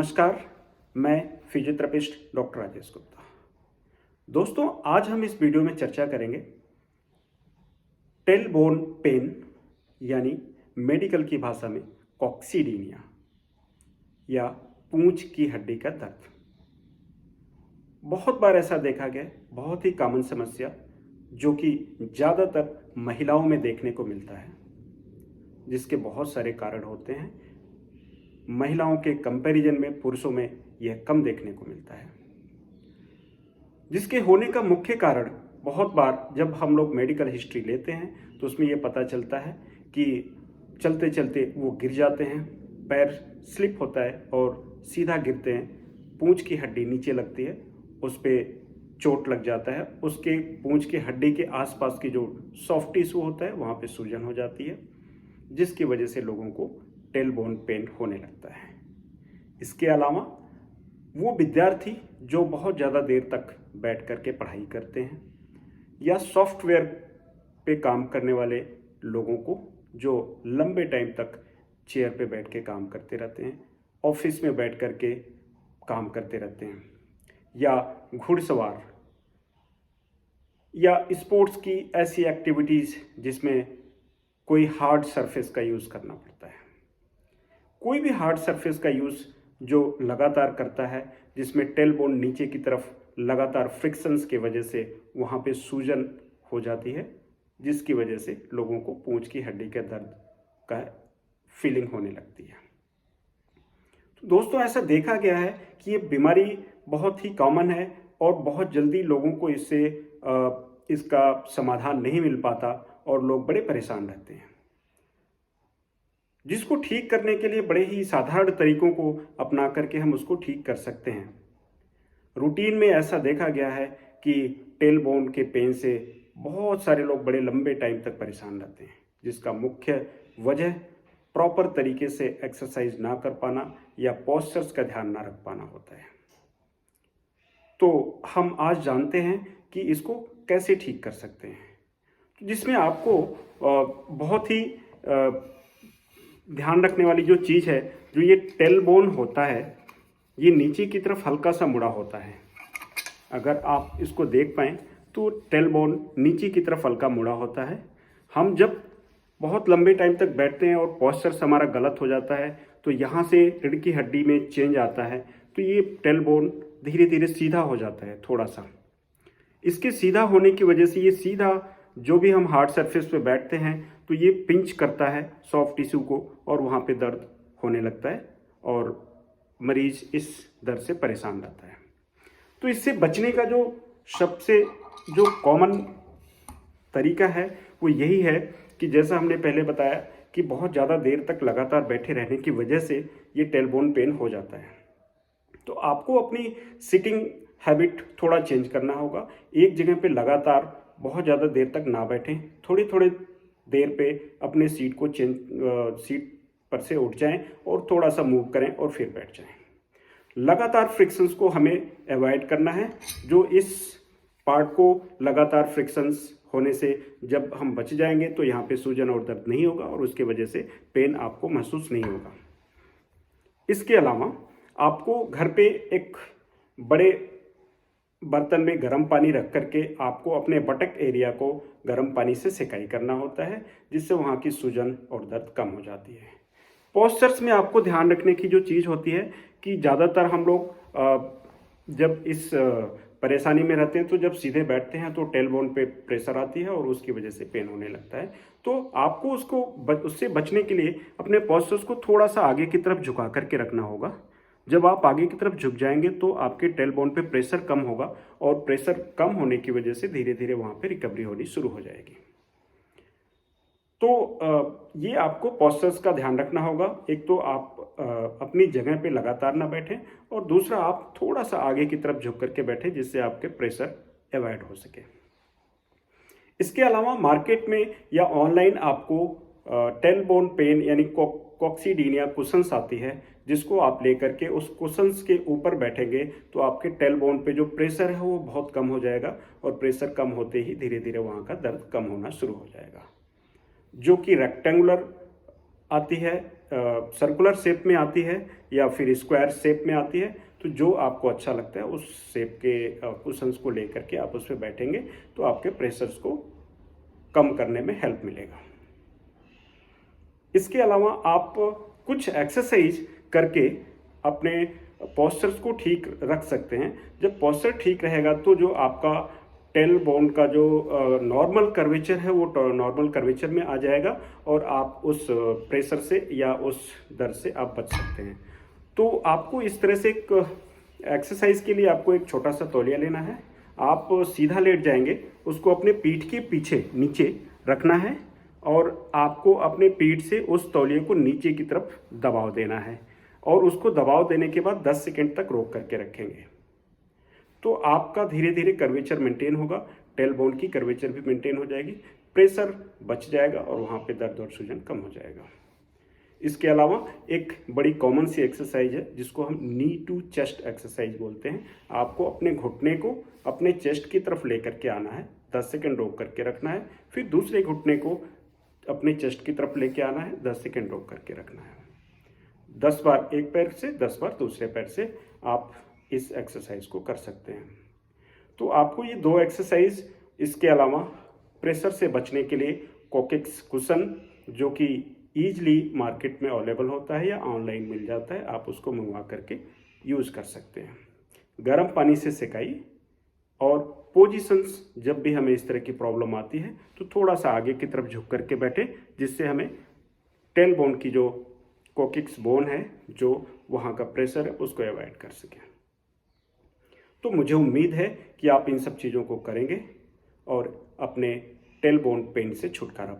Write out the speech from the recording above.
नमस्कार, मैं physiotherapist doctor Rajesh Gupta. दोस्तों, आज हम इस वीडियो में चर्चा करेंगे टेलबोन पेन यानी मेडिकल की भाषा में कॉक्सीडीनिया या पूंछ की हड्डी का दर्द। बहुत बार ऐसा देखा गया है, बहुत ही कॉमन समस्या जो कि ज़्यादातर महिलाओं में देखने को मिलता है, जिसके बहुत सारे कारण होते हैं। महिलाओं के कंपैरिजन में पुरुषों में यह कम देखने को मिलता है, जिसके होने का मुख्य कारण बहुत बार जब हम लोग मेडिकल हिस्ट्री लेते हैं तो उसमें यह पता चलता है कि चलते चलते वो गिर जाते हैं, पैर स्लिप होता है और सीधा गिरते हैं, पूंछ की हड्डी नीचे लगती है, उस पर चोट लग जाता है, उसके पूंछ की हड्डी के आसपास की जो सॉफ्ट टिश्यू होता है वहाँ पे सूजन हो जाती है, जिसकी वजह से लोगों को टेलबोन पेन होने लगता है। इसके अलावा वो विद्यार्थी जो बहुत ज़्यादा देर तक बैठ करके पढ़ाई करते हैं या सॉफ्टवेयर पे काम करने वाले लोगों को जो लंबे टाइम तक चेयर पे बैठ के काम करते रहते हैं, ऑफिस में बैठ करके काम करते रहते हैं, या घुड़सवार या स्पोर्ट्स की ऐसी एक्टिविटीज़ जिसमें कोई हार्ड सरफेस का यूज़ करना पड़ता है। कोई भी हार्ड सरफेस का यूज़ जो लगातार करता है, जिसमें टेलबोन नीचे की तरफ लगातार फ्रिक्शंस के वजह से वहाँ पे सूजन हो जाती है, जिसकी वजह से लोगों को पूंछ की हड्डी के दर्द का फीलिंग होने लगती है। तो दोस्तों, ऐसा देखा गया है कि ये बीमारी बहुत ही कॉमन है और बहुत जल्दी लोगों को इसका समाधान नहीं मिल पाता और लोग बड़े परेशान रहते हैं, जिसको ठीक करने के लिए बड़े ही साधारण तरीकों को अपना करके हम उसको ठीक कर सकते हैं। रूटीन में ऐसा देखा गया है कि टेलबोन के पेन से बहुत सारे लोग बड़े लंबे टाइम तक परेशान रहते हैं, जिसका मुख्य वजह प्रॉपर तरीके से एक्सरसाइज ना कर पाना या पोस्चर्स का ध्यान ना रख पाना होता है। तो हम आज जानते हैं कि इसको कैसे ठीक कर सकते हैं, जिसमें आपको बहुत ही ध्यान रखने वाली जो चीज़ है, जो ये टेलबोन होता है, ये नीचे की तरफ हल्का सा मुड़ा होता है। अगर आप इसको देख पाएँ तो टेलबोन नीचे की तरफ हल्का मुड़ा होता है। हम जब बहुत लंबे टाइम तक बैठते हैं और पोस्चर हमारा गलत हो जाता है तो यहाँ से रीढ़ की हड्डी में चेंज आता है, तो ये टेलबोन धीरे धीरे सीधा हो जाता है थोड़ा सा। इसके सीधा होने की वजह से ये सीधा जो भी हम हार्ड सरफेस पे बैठते हैं तो ये पिंच करता है सॉफ्ट टिश्यू को और वहाँ पे दर्द होने लगता है और मरीज इस दर्द से परेशान रहता है। तो इससे बचने का जो सबसे जो कॉमन तरीका है वो यही है कि जैसा हमने पहले बताया कि बहुत ज़्यादा देर तक लगातार बैठे रहने की वजह से ये टेलबोन पेन हो जाता है। तो आपको अपनी सिटिंग हैबिट थोड़ा चेंज करना होगा। एक जगह पे लगातार बहुत ज़्यादा देर तक ना बैठें, थोड़ी थोड़ी देर पे अपने सीट पर से उठ जाएं और थोड़ा सा मूव करें और फिर बैठ जाएं। लगातार फ्रिक्शंस को हमें अवॉइड करना है। जो इस पार्ट को लगातार फ्रिक्शंस होने से जब हम बच जाएंगे तो यहाँ पे सूजन और दर्द नहीं होगा और उसके वजह से पेन आपको महसूस नहीं होगा। इसके अलावा आपको घर पे एक बड़े बर्तन में गर्म पानी रख करके आपको अपने बटक एरिया को गर्म पानी से सिकाई करना होता है, जिससे वहाँ की सूजन और दर्द कम हो जाती है। पोस्चर्स में आपको ध्यान रखने की जो चीज़ होती है कि ज़्यादातर हम लोग जब इस परेशानी में रहते हैं तो जब सीधे बैठते हैं तो टेलबोन पे प्रेशर आती है और उसकी वजह से पेन होने लगता है। तो आपको उससे बचने के लिए अपने पोस्चर्स को थोड़ा सा आगे की तरफ झुका करके रखना होगा। जब आप आगे की तरफ झुक जाएंगे तो आपके टेलबोन पे प्रेशर कम होगा और प्रेशर कम होने की वजह से धीरे धीरे वहाँ पे रिकवरी होनी शुरू हो जाएगी। तो ये आपको पोस्चर्स का ध्यान रखना होगा। एक तो आप अपनी जगह पे लगातार ना बैठें और दूसरा आप थोड़ा सा आगे की तरफ झुक करके बैठें, जिससे आपके प्रेशर अवॉइड हो सके। इसके अलावा मार्केट में या ऑनलाइन आपको टेलबोन पेन यानी कॉक्सीडीनिया कुशंस आती है, जिसको आप लेकर के उस कुशंस के ऊपर बैठेंगे तो आपके टेलबोन पे जो प्रेशर है वो बहुत कम हो जाएगा और प्रेशर कम होते ही धीरे धीरे वहाँ का दर्द कम होना शुरू हो जाएगा। जो कि रेक्टेंगुलर आती है सर्कुलर शेप में आती है या फिर स्क्वायर शेप में आती है, तो जो आपको अच्छा लगता है उस शेप के कुशन्स को लेकर के आप उस पर बैठेंगे तो आपके प्रेशर्स को कम करने में हेल्प मिलेगा। इसके अलावा आप कुछ एक्सरसाइज करके अपने पोस्चर्स को ठीक रख सकते हैं। जब पोस्चर ठीक रहेगा तो जो आपका टेल बोन का जो नॉर्मल कर्वेचर है वो नॉर्मल कर्वेचर में आ जाएगा और आप उस प्रेशर से या उस दर्द से आप बच सकते हैं। तो आपको इस तरह से एक एक्सरसाइज के लिए आपको एक छोटा सा तौलिया लेना है। आप सीधा लेट जाएंगे, उसको अपने पीठ के पीछे नीचे रखना है और आपको अपने पीठ से उस तौलिए को नीचे की तरफ दबाव देना है और उसको दबाव देने के बाद 10 सेकेंड तक रोक करके रखेंगे। तो आपका धीरे धीरे कर्वेचर मेंटेन होगा, टेल बोन की कर्वेचर भी मेंटेन हो जाएगी, प्रेशर बच जाएगा और वहाँ पे दर्द और सूजन कम हो जाएगा। इसके अलावा एक बड़ी कॉमन सी एक्सरसाइज है जिसको हम नी टू चेस्ट एक्सरसाइज बोलते हैं। आपको अपने घुटने को अपने चेस्ट की तरफ लेकर के आना है, 10 सेकेंड रोक करके रखना है, फिर दूसरे घुटने को अपने चेस्ट की तरफ लेके आना है, 10 सेकेंड रोक करके रखना है। 10 बार एक पैर से, 10 बार दूसरे पैर से आप इस एक्सरसाइज को कर सकते हैं। तो आपको ये 2 एक्सरसाइज, इसके अलावा प्रेशर से बचने के लिए कोकिक्स कुशन जो कि ईजिली मार्केट में अवेलेबल होता है या ऑनलाइन मिल जाता है, आप उसको मंगवा करके यूज़ कर सकते हैं। गर्म पानी से सेकाई और पोजीशंस, जब भी हमें इस तरह की प्रॉब्लम आती है तो थोड़ा सा आगे की तरफ झुक करके बैठे, जिससे हमें टेल बोन की जो कोकिक्स बोन है, जो वहाँ का प्रेशर है, उसको अवॉइड कर सकें। तो मुझे उम्मीद है कि आप इन सब चीज़ों को करेंगे और अपने टेल बोन पेन से छुटकारा पाएंगे।